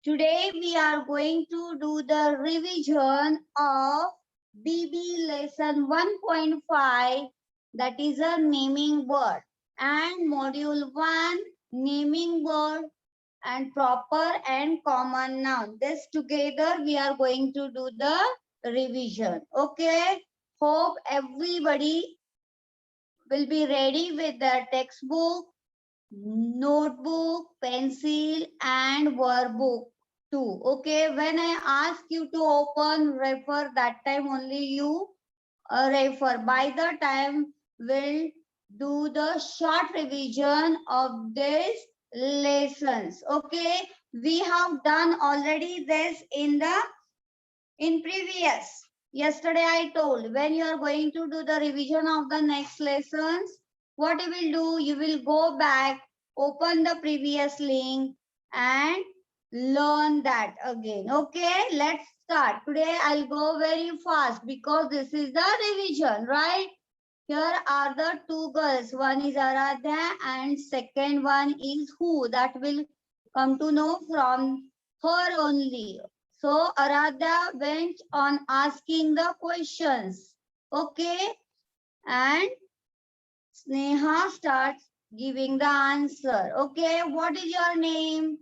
Today we are going to do the revision of BB lesson 1.5, that is a naming word, and module 1 naming word and proper and common noun. This together we are going to do the revision. Okay, hope everybody will be ready with the textbook, notebook, pencil and workbook too. Okay, when I ask you to open refer, that time only you refer. By the time we'll do the short revision of these lessons. Okay, we have done already this in previous. Yesterday I told when you are going to do the revision of the next lessons, what you will do, you will go back, open the previous link and learn that again. Okay, let's start. Today I'll go very fast because this is the revision, right? Here are the two girls. One is Aradhya and second one is who? That will come to know from her only. So Aradhya went on asking the questions. Okay. And Sneha starts giving the answer. Okay. What is your name?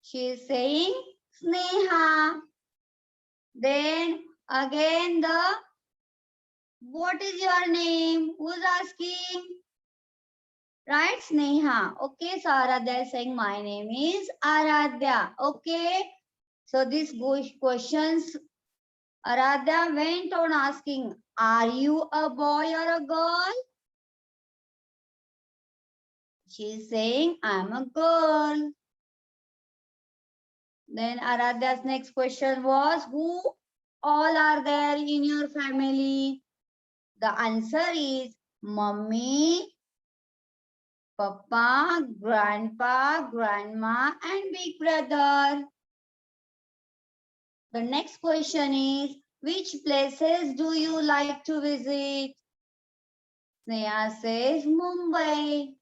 She is saying Sneha. Then again what is your name? Who's asking? Right, Sneha. Okay, so Aradhya is saying my name is Aradhya. Okay. So these questions, Aradhya went on asking, are you a boy or a girl? She is saying, I'm a girl. Then Aradhya's next question was, who all are there in your family? The answer is Mummy, Papa, Grandpa, Grandma, and Big Brother. The next question is, which places do you like to visit? Sneha says, Mumbai.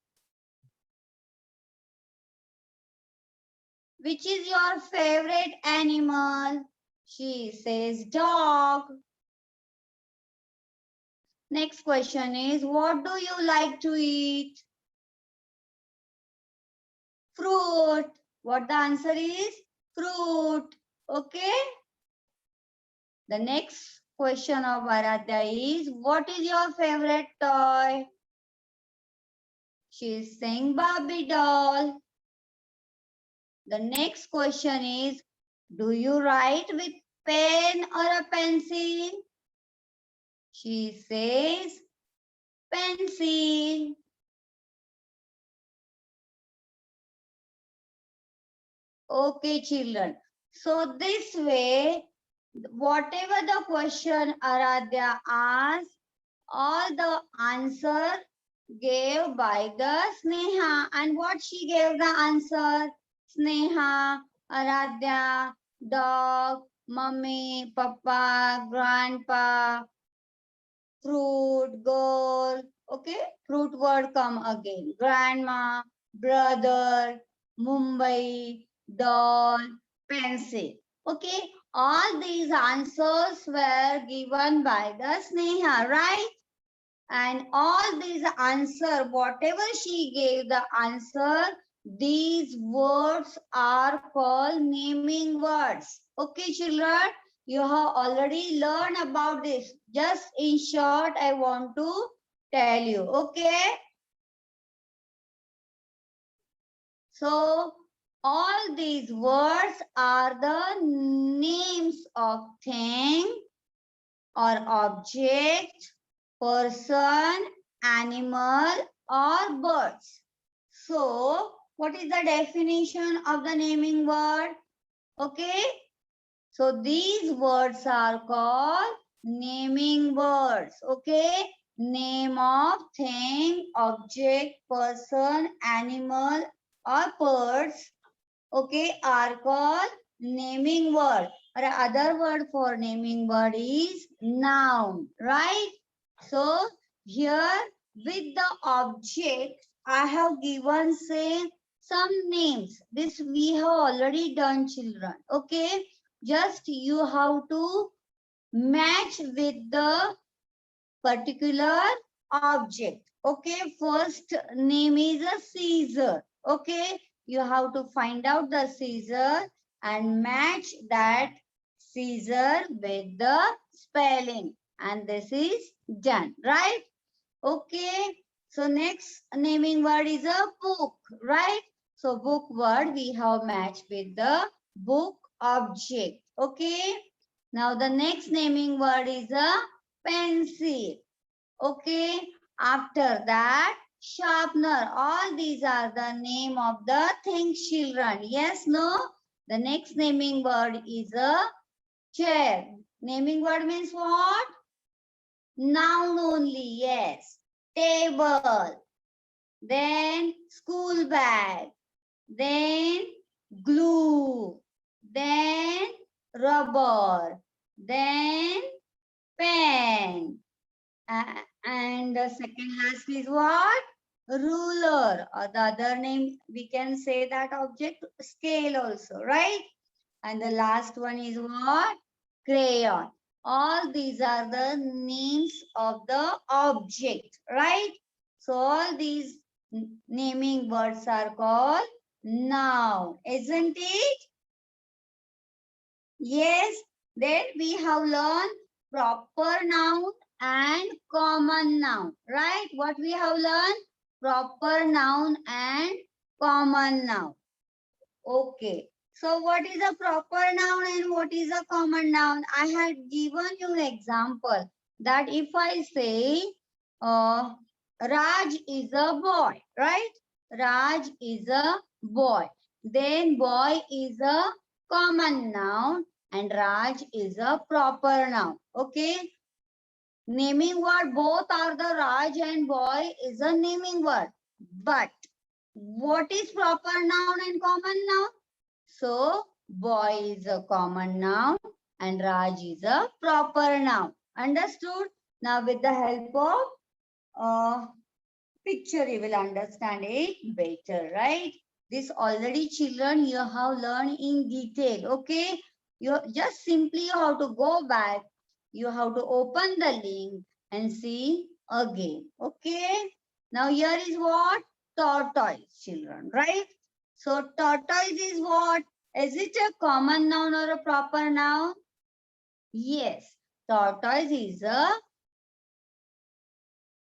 Which is your favorite animal? She says, dog. Next question is, what do you like to eat? Fruit. What the answer is? Fruit. Okay. The next question of Aradhya is, what is your favorite toy? She is saying Barbie doll. The next question is, do you write with pen or a pencil? She says pencil. Okay, children. So this way, whatever the question Aradhya asked, all the answer gave by the Sneha. And what she gave the answer? Sneha, Aradhya, dog, mummy, papa, grandpa, fruit, girl. Okay, fruit word come again. Grandma, brother, Mumbai, doll, pencil. Okay, all these answers were given by the Sneha, right? And all these answer, whatever she gave the answer, these words are called naming words. Okay, children, you have already learned about this. Just in short, I want to tell you. Okay. So all these words are the names of thing or object, person, animal or birds. So what is the definition of the naming word? Okay. So these words are called naming words. Okay. Name of thing, object, person, animal or birds. Okay, are called naming word. Or other word for naming word is noun, right? So here with the object, I have given say some names. This we have already done, children. Okay, just you have to match with the particular object. Okay, first name is a Caesar. Okay, you have to find out the Caesar and match that Caesar with the spelling, and this is done, right? Okay, so next naming word is a book, right? So book word we have matched with the book object. Okay, now the next naming word is a pencil. Okay, after that sharpener. All these are the name of the things, children. Yes, no? The next naming word is a chair. Naming word means what? Noun only, yes. Table, then school bag, then glue, then rubber, then pen. And the second last is what? Ruler, or the other name we can say that object, scale also, right? And the last one is what? Crayon. All these are the names of the object, right? So all these naming words are called noun, isn't it? Yes. Then we have learned proper noun and common noun, right? What we have learned? Proper noun and common noun. Okay. So what is a proper noun and what is a common noun? I had given you an example that if I say Raj is a boy, right? Raj is a boy. Then boy is a common noun and Raj is a proper noun. Okay. Naming word, both are the Raj and boy is a naming word. But what is proper noun and common noun? So, boy is a common noun and Raj is a proper noun. Understood? Now, with the help of picture, you will understand it better, right? This already, children, you have learned in detail. Okay? You just simply have to go back. You have to open the link and see again. Okay? Now, here is what? Tortoise, children, right? So, tortoise is what? Is it a common noun or a proper noun? Yes, tortoise is a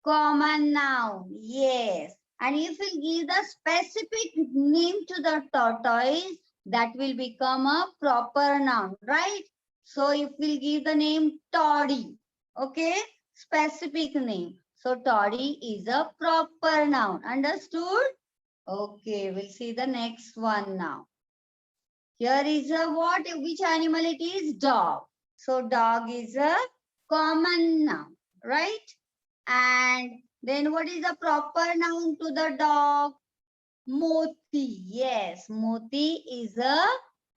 common noun. Yes. And if we give the specific name to the tortoise, that will become a proper noun, right? So if we'll give the name Toddy, okay? Specific name. So Toddy is a proper noun. Understood? Okay, we'll see the next one now. Here is a what? Which animal it is? Dog. So dog is a common noun, right? And then what is the proper noun to the dog? Moti. Yes, Moti is a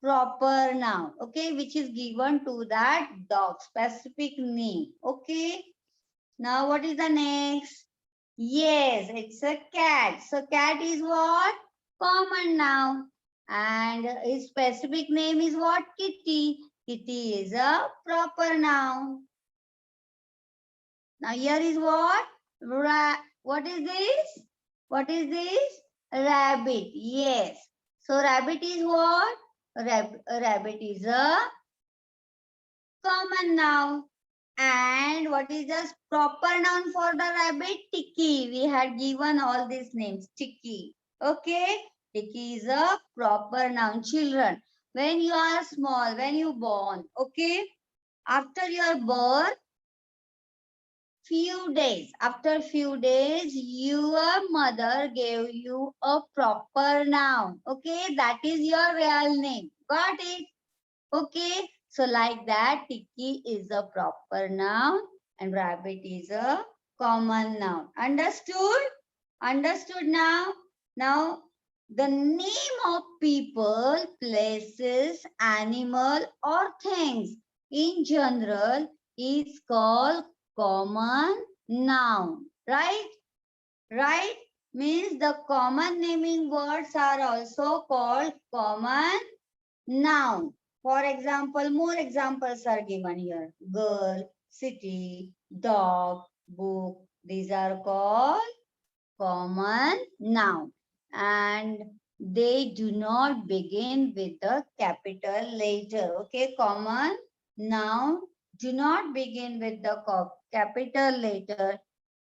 proper noun, okay, which is given to that dog, specific name, okay. Now what is the next? Yes, it's a cat. So cat is what? Common noun. And his specific name is what? Kitty. Kitty is a proper noun. Now here is what? What is this? What is this? Rabbit. Yes. So rabbit is what? Rabbit is a common noun. And what is the proper noun for the rabbit? Tiki. We had given all these names. Tiki. Okay. Tiki is a proper noun. Children, when you are small, when you born, okay, after your birth, after few days, your mother gave you a proper noun. Okay, that is your real name. Got it? Okay, so like that, Tiki is a proper noun and rabbit is a common noun. Understood? Understood now? Now, the name of people, places, animal or things in general is called common noun. Right? Right? means the common naming words are also called common noun. For example, more examples are given here. Girl, city, dog, book. These are called common noun. And they do not begin with the capital letter. Okay, common noun do not begin with the capital letter.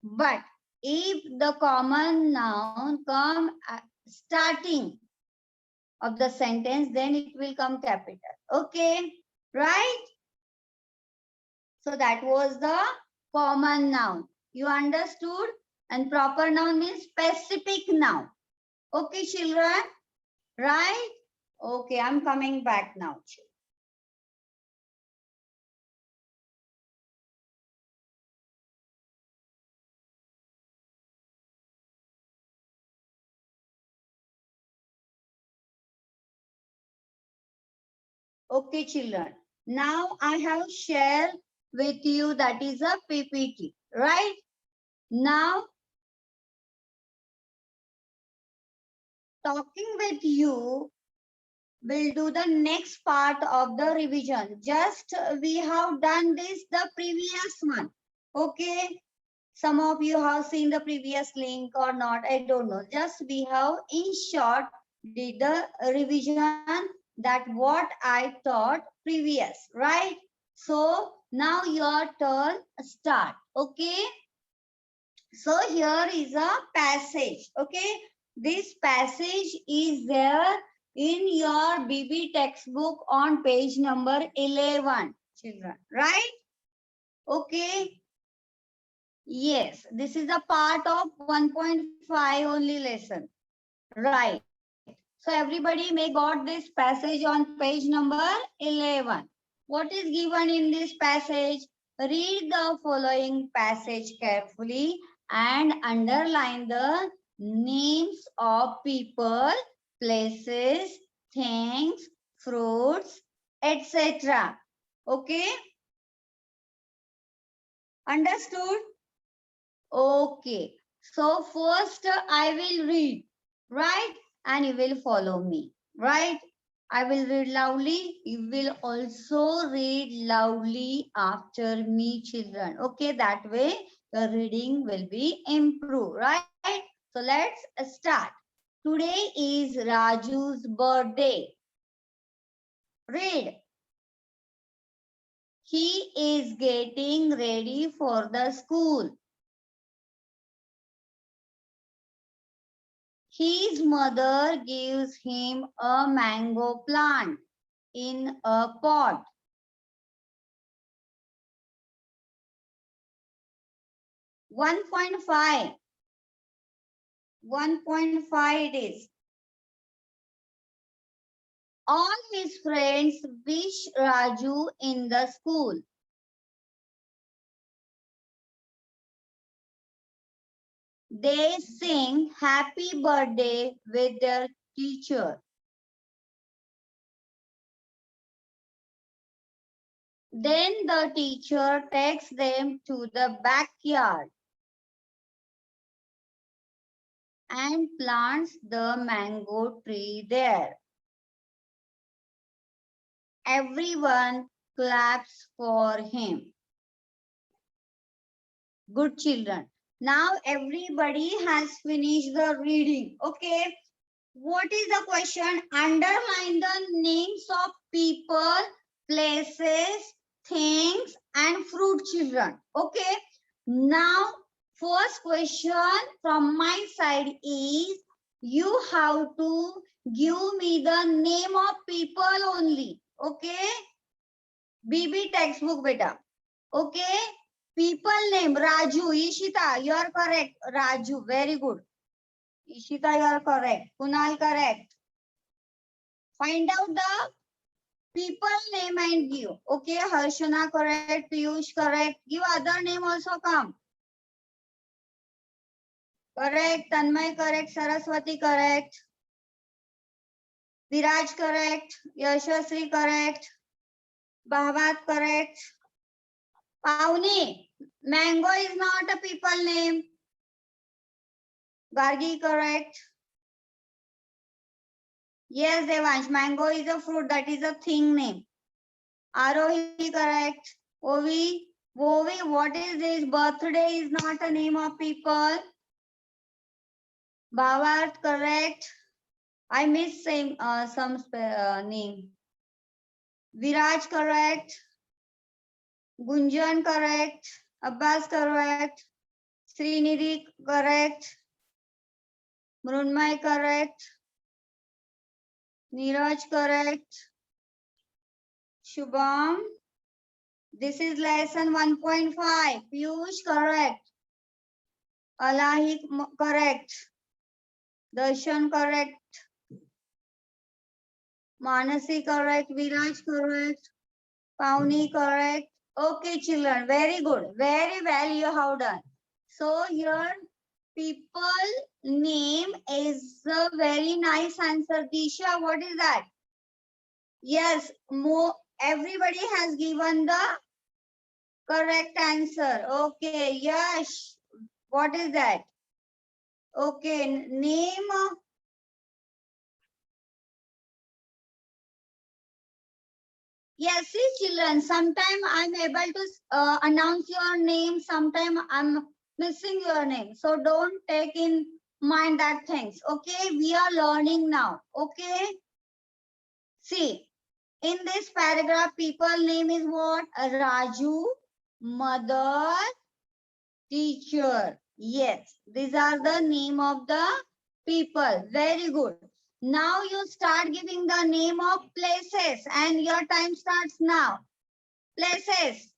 But if the common noun come at starting of the sentence, then it will come capital. Okay, right? So that was the common noun. You understood? And proper noun means specific noun. Okay, children, right? Okay, I'm coming back now. Okay, children. Now I have shared with you that is a PPT, right? Now talking with you will do the next part of the revision. Just we have done this the previous one. Okay. Some of you have seen the previous link or not. I don't know. Just we have in short did the revision that what I taught previous, right? So now your turn start. Okay. So here is a passage. Okay. This passage is there in your BB textbook on page number 11, children, right? Okay. Yes, this is a part of 1.5 only lesson. Right. So everybody may got this passage on page number 11. What is given in this passage? Read the following passage carefully and underline the names of people, places, things, fruits, etc. Okay? Understood? Okay. So first I will read, right? And you will follow me, right? I will read loudly. You will also read loudly after me, children. Okay, that way the reading will be improved, right? So let's start. Today is Raju's birthday. Read. He is getting ready for the school. His mother gives him a mango plant in a pot. One point five. 1.5 it is. All his friends wish Raju in the school. They sing happy birthday with their teacher. Then the teacher takes them to the backyard and plants the mango tree there. Everyone claps for him. Good children. Now everybody has finished the reading. Okay. What is the question? Underline the names of people, places, things, and fruit, children. Okay. Now, first question from my side is you have to give me the name of people only. Okay. BB textbook beta. Okay. People name Raju, Ishita, you are correct. Raju, very good. Ishita, you are correct. Kunal, correct. Find out the people name and give. Okay, Harshana, correct. Piyush, correct. Give other name also come. Correct. Tanmay, correct. Saraswati, correct. Viraj, correct. Yashasri, correct. Bhavat, correct. Pauni, mango is not a people name. Gargi, correct. Yes, Devansh, mango is a fruit, that is a thing name. Arohi, correct. Ovi, Ovi, what is this? Birthday is not a name of people. Bhavart, correct. I missed some name. Viraj, correct. Gunjan, correct. Abbas, correct. Srinidhi, correct. Mrunmay, correct. Neeraj, correct. Shubham, this is lesson 1.5. Piyush, correct. Alahi, correct. Darshan, correct. Manasi, correct. Viraj, correct. Pauni, correct. Okay, children, very good. Very well you have done. So here, people name is a very nice answer. Disha, what is that? Yes, everybody has given the correct answer. Okay, Yash, what is that? Okay, name. Yes, see children, sometime I'm able to announce your name, sometime I'm missing your name. So don't take in mind that things. Okay, we are learning now. Okay, see, in this paragraph, people name is what? Raju, mother, teacher. Yes, these are the name of the people. Very good. Now you start giving the name of places and your time starts now. Places.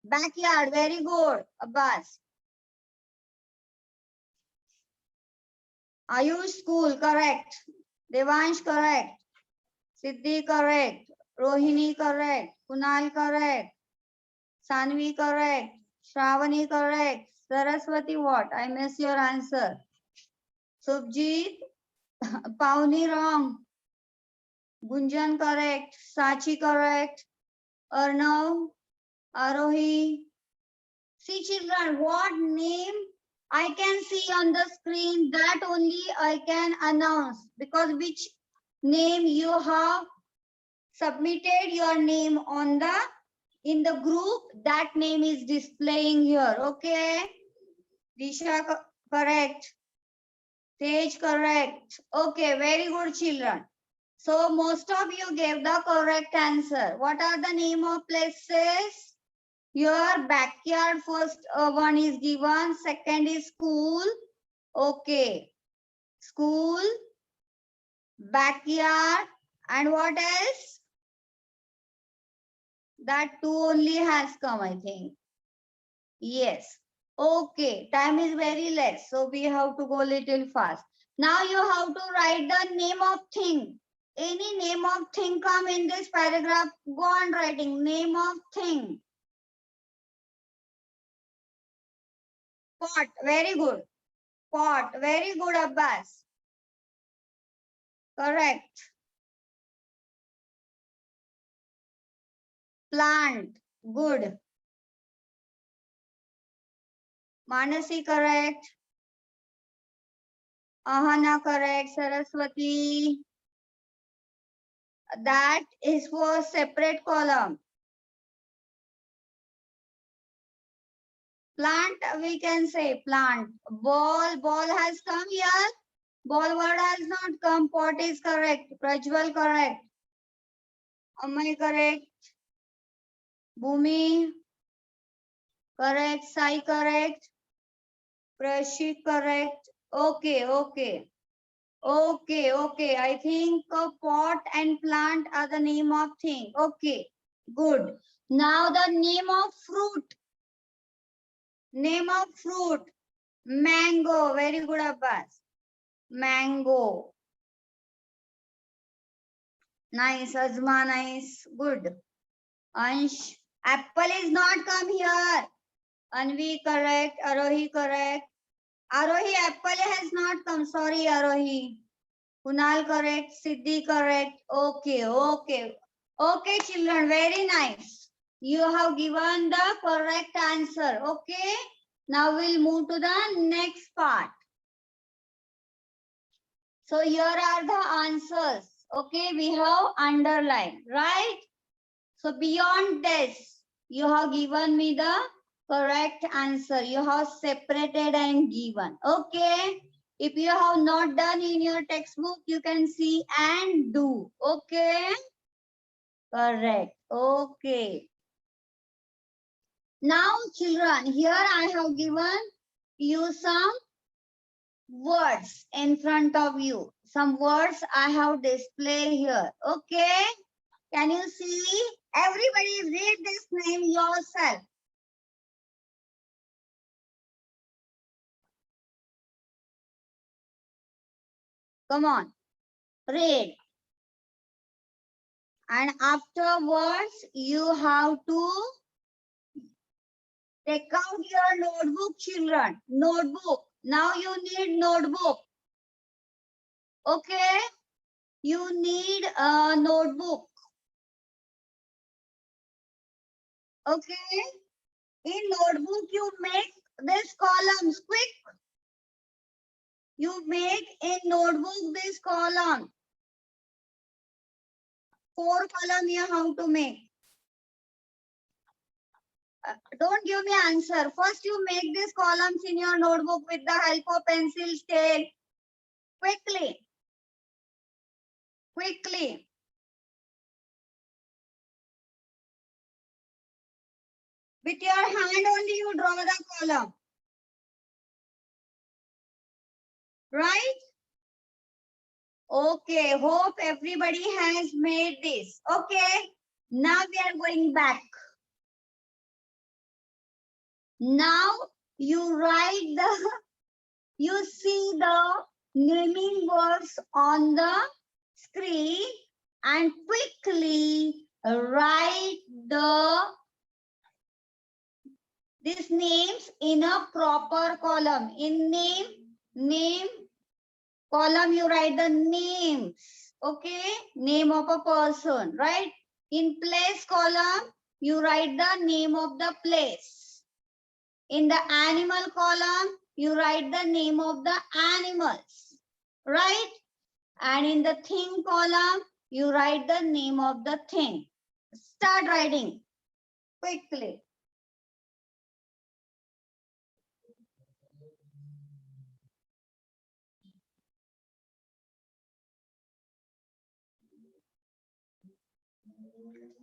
Backyard. Very good. Abbas. Ayush school. Correct. Devansh correct. Siddhi correct. Rohini correct. Kunal correct. Sanvi correct. Shravani correct. Saraswati what? I miss your answer. Subjit. Pauni wrong. Gunjan correct. Sachi correct. Arnav. Arohi. See children, what name I can see on the screen, that only I can announce, because which name you have submitted your name on the in the group, that name is displaying here. Okay, Disha correct, Tej correct. Okay, very good children. So most of you gave the correct answer. What are the name of places? Your backyard first one is given, second is school. Okay, school, backyard, and what else? That two only has come, I think. Yes. Okay, time is very less, so we have to go little fast. Now you have to write the name of thing. Any name of thing come in this paragraph, go on writing name of thing. Pot, very good. Pot, very good, Abbas. Correct. Plant, good. Manasi, correct. Ahana, correct. Saraswati, that is for separate column. Plant, we can say plant. Ball, ball has come here. Ball word has not come. Pot is correct. Prajwal, correct. Amay, correct. Bhumi, correct. Sai, correct. Prashik, correct. Okay, okay. Okay, okay. I think pot and plant are the name of thing. Okay, good. Now the name of fruit. Name of fruit. Mango. Very good, Abbas. Mango. Nice, Azma, nice. Good. Ansh. Apple is not come here. Anvi correct. Arohi correct. Arohi, apple has not come. Sorry, Arohi. Kunal correct. Siddhi correct. Okay, okay. Okay, children, very nice. You have given the correct answer. Okay. Now we'll move to the next part. So here are the answers. Okay, we have underlined, right? So beyond this, you have given me the correct answer. You have separated and given. Okay. If you have not done in your textbook, you can see and do. Okay. Correct. Okay. Now, children, here I have given you some words in front of you. Some words I have displayed here. Okay. Can you see? Everybody read this name yourself. Come on. Read. And afterwards, you have to take out your notebook, children. Notebook. Now you need notebook. Okay. You need a notebook. Okay. In notebook, you make these columns quick. You make in notebook this column. 4 column you have to make. Don't give me answer. First, you make these columns in your notebook with the help of pencil scale. Quickly. Quickly. With your hand only you draw the column. Right? Okay. Hope everybody has made this. Okay. Now we are going back. Now you write the, you see the naming words on the screen and quickly write these names in a proper column. In name column, you write the names. Okay, name of a person, right? In place column, you write the name of the place. In the animal column, you write the name of the animals, right? And in the thing column, you write the name of the thing. Start writing quickly.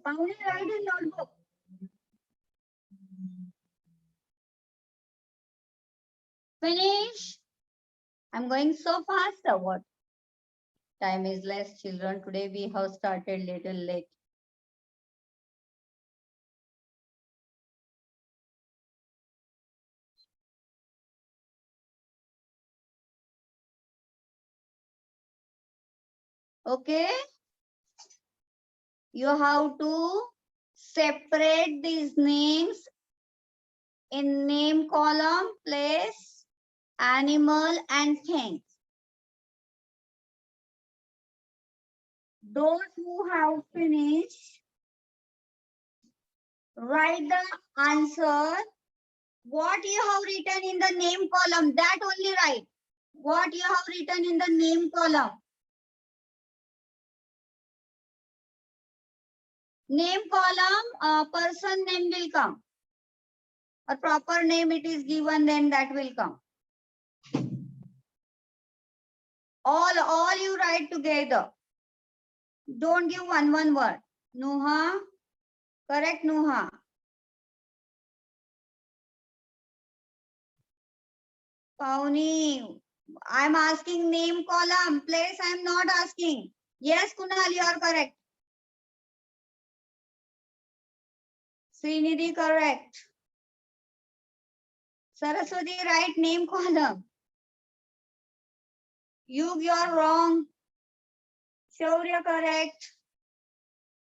Pawnee, write in notebook. Finish. I'm going so fast or what? Time is less, children. Today we have started little late. Okay. You have to separate these names in name column, place, animal, and things. Those who have finished, write the answer. What you have written in the name column, that only write. What you have written in the name column. Name column, person name will come. A proper name it is given, then that will come. All you write together. Don't give one word. Nuha. Correct, Nuha. Pawnee. I'm asking name column. Place I'm not asking. Yes, Kunal, you are correct. Srinidhi, correct. Saraswati, right name column. Yug, you are wrong. Shaurya, correct.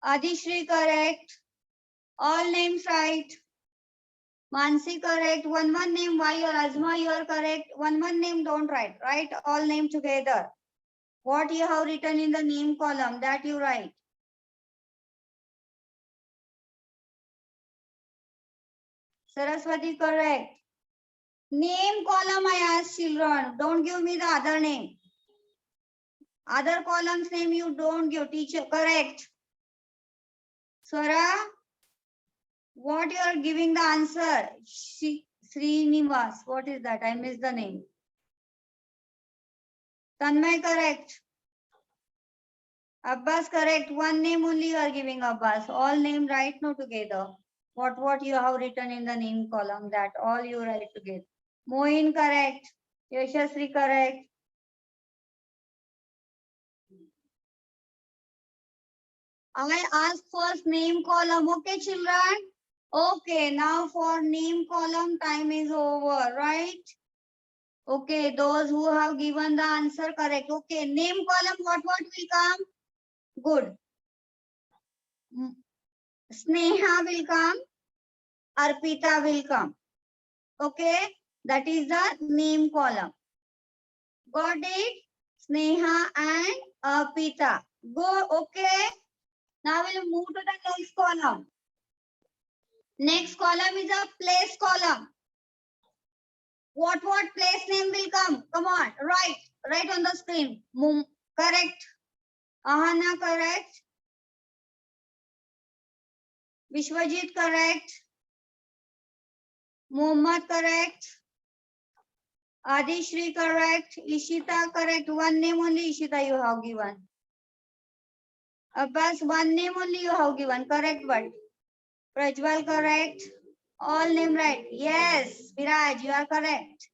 Adishri, correct. All names right. Mansi, correct. One name, why or Azma, you are correct. One name, don't write. Write all name together. What you have written in the name column, that you write. Saraswati, correct. Name column I ask children. Don't give me the other name. Other columns name you don't give. Teacher, correct. Swara, what you are giving the answer? Srinivas. What is that? I missed the name. Tanmay, correct. Abbas, correct. One name only you are giving Abbas. All name write no together. What you have written in the name column, that all you write together. Moin, correct. Yashasri, correct. I ask first name column. Okay, children. Okay, now for name column, time is over, right? Okay, those who have given the answer correct. Okay, name column, what will come? Good. Sneha will come. Arpita will come. Okay, that is the name column. Got it? Sneha and Arpita. Go, okay. Now we'll move to the next column. Next column is a place column. What place name will come? Come on, write on the screen. Correct. Ahana, correct. Vishwajit, correct. Muhammad, correct. Adishri, correct. Ishita, correct. One name only Ishita you have given. Abbas, one name only you have given. Correct word. Prajwal, correct. All name right. Yes, Viraj, you are correct.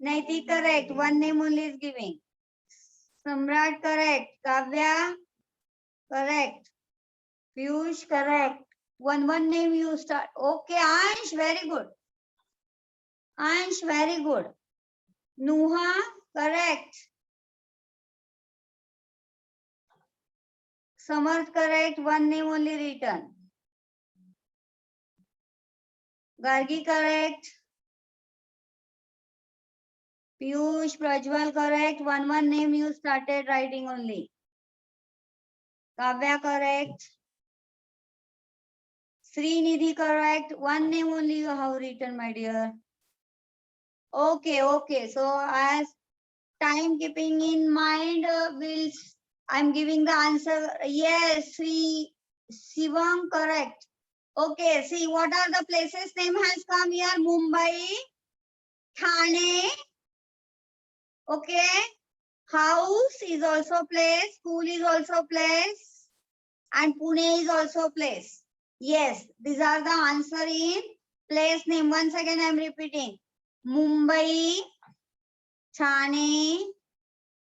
Naiti, correct. One name only is giving. Samrat, correct. Kavya, correct. Piyush, correct. One name you start. Okay, Ansh, very good. Ansh, very good. Nuha, correct. Samarth, correct. One name only written. Gargi, correct. Piyush, Prajwal, correct. One name you started writing only. Kavya, correct. Srinidhi, correct. One name only you have written, my dear. Okay. So as time keeping in mind, I'm giving the answer. Yes, Shivam, correct. Okay, see what are the places name has come here? Mumbai, Thane. Okay, house is also place, school is also place, and Pune is also place. Yes, these are the answer in place name. Once again, I'm repeating. Mumbai, Thane,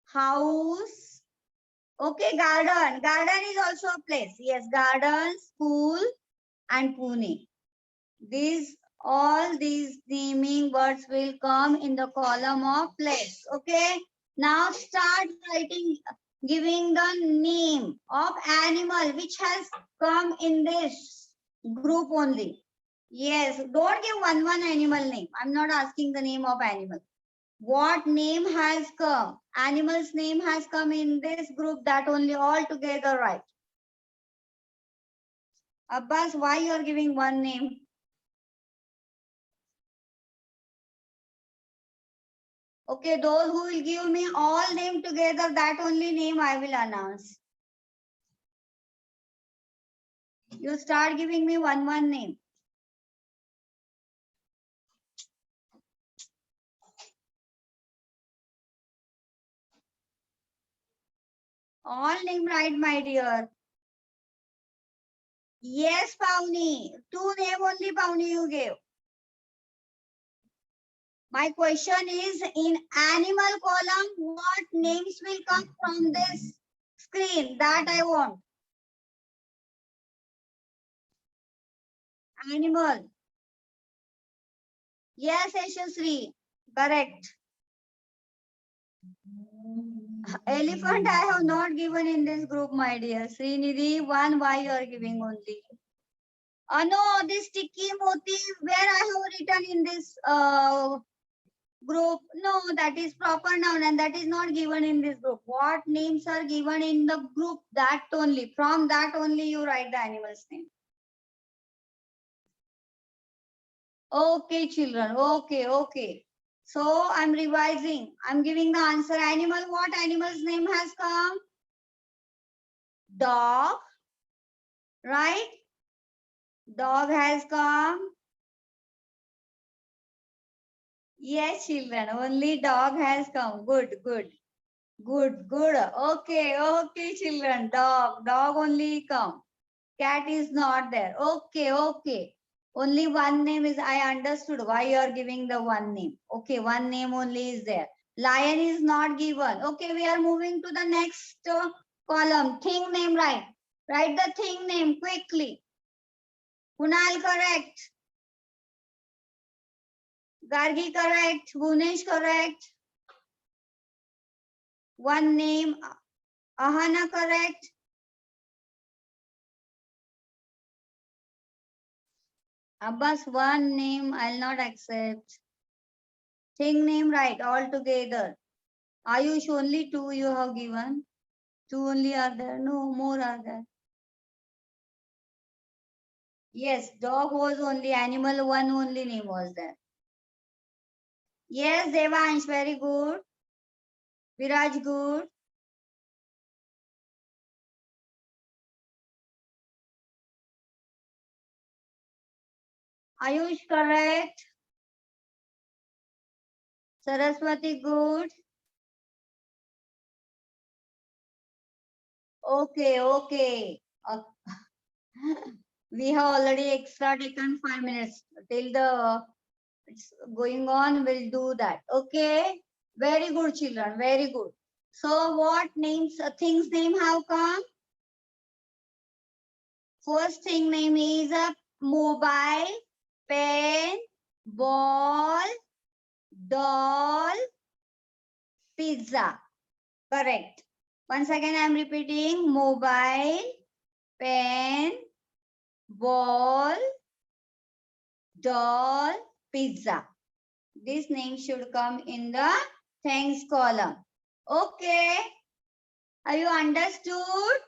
house. Okay, garden. Garden is also a place. Yes, garden, school, and Pune. All these naming words will come in the column of place. Okay. Now start writing, giving the name of animal which has come in this group only. Yes, don't give one animal name. I'm not asking the name of animal. What name has come? Animal's name has come in this group, that only all together right. Abbas, why you are giving one name? Okay, those who will give me all name together, that only name I will announce. You start giving me one name. All name right, my dear. Yes, Pawnee. Two name only, Pawnee, you gave. My question is, in animal column, what names will come from this screen? That I want. Animal. Yes, Yashasri. Correct. Elephant I have not given in this group, my dear. Srinidhi, one why you are giving only. No, this sticky moti, where I have written in this group. No, that is proper noun and that is not given in this group. What names are given in the group? That only. From that only you write the animal's name. Okay, children. Okay, okay. So I'm revising. I'm giving the answer. Animal. What animal's name has come? Dog. Right? Dog has come. Yes, children. Only dog has come. Good, good. Good, good. Okay, okay, children. Dog. Dog only come. Cat is not there. Okay, okay. Only one name is, I understood why you are giving the one name. Okay, one name only is there. Lion is not given. Okay, we are moving to the next column. Thing name, right? Write the thing name quickly. Kunal, correct. Gargi, correct. Gunesh, correct. One name. Ahana, correct. Abbas, one name, I'll not accept. Thing name, right, all together. Ayush, only two you have given. Two only are there. No, more are there. Yes, dog was only animal, one only name was there. Yes, Devansh, very good. Viraj, good. Ayush, correct. Saraswati, good. Okay, okay. We have already extra taken 5 minutes till the it's going on. We'll do that. Okay. Very good, children. Very good. So, what names, things name have come? First thing name is a mobile, pen, ball, doll, pizza. Correct. Once again, I am repeating mobile, pen, ball, doll, pizza. This name should come in the thanks column. Okay. Have you understood?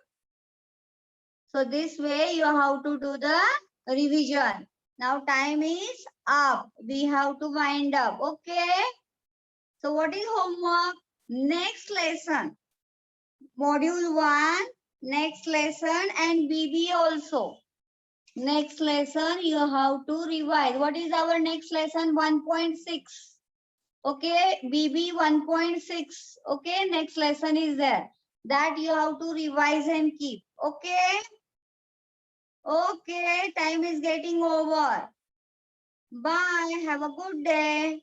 So this way you have to do the revision. Now time is up. We have to wind up. Okay. So what is homework? Next lesson. Module 1. Next lesson and BB also. Next lesson you have to revise. What is our next lesson? 1.6. Okay. BB 1.6. Okay. Next lesson is there. That you have to revise and keep. Okay. Okay, time is getting over. Bye. Have a good day.